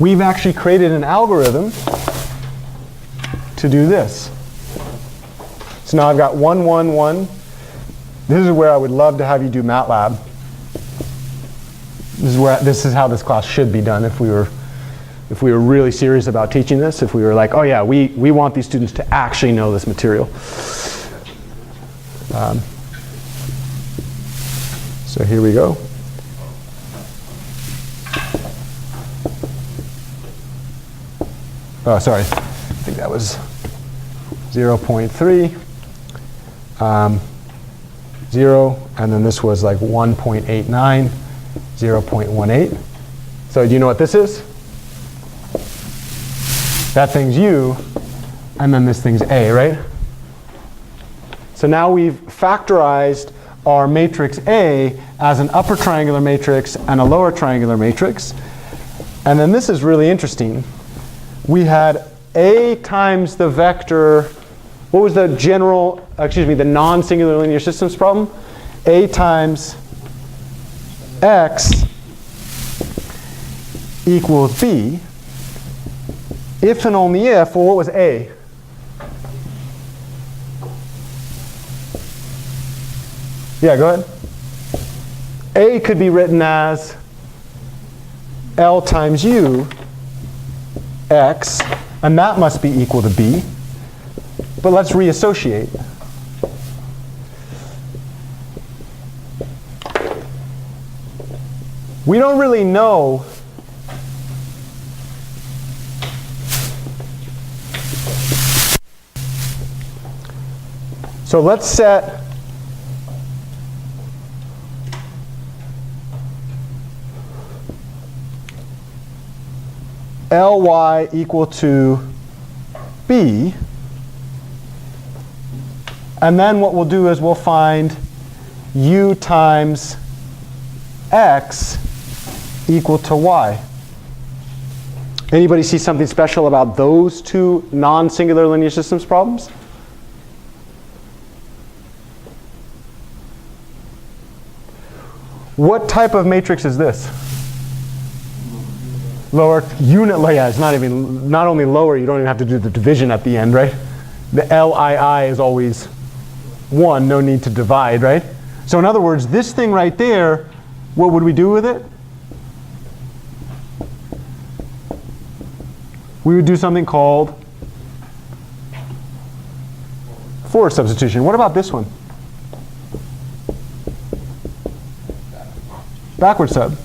we've actually created an algorithm to do this. So now I've got 1, 1, 1. This is where I would love to have you do MATLAB. This is how this class should be done if we were really serious about teaching this, if we were like, oh yeah, we want these students to actually know this material. So here we go. Oh, sorry. I think that was 0.3, 0, and then this was like 1.89, 0.18. So do you know what this is? That thing's U, and then this thing's A, right? So now we've factorized our matrix A as an upper triangular matrix and a lower triangular matrix. And then this is really interesting. We had A times the vector, what was the the non-singular linear systems problem? A times X equals B. If and only if, well, what was A? Yeah, go ahead. A could be written as L times U X, and that must be equal to B. But let's reassociate. We don't really know so let's set Ly equal to B. And then what we'll do is we'll find U times X equal to Y. Anybody see something special about those two non-singular linear systems problems? What type of matrix is this? Lower unit, yeah, it's not only lower, you don't even have to do the division at the end, right? The LII is always 1, no need to divide, right? So in other words, this thing right there, what would we do with it? We would do something called forward substitution. What about this one? Backward sub.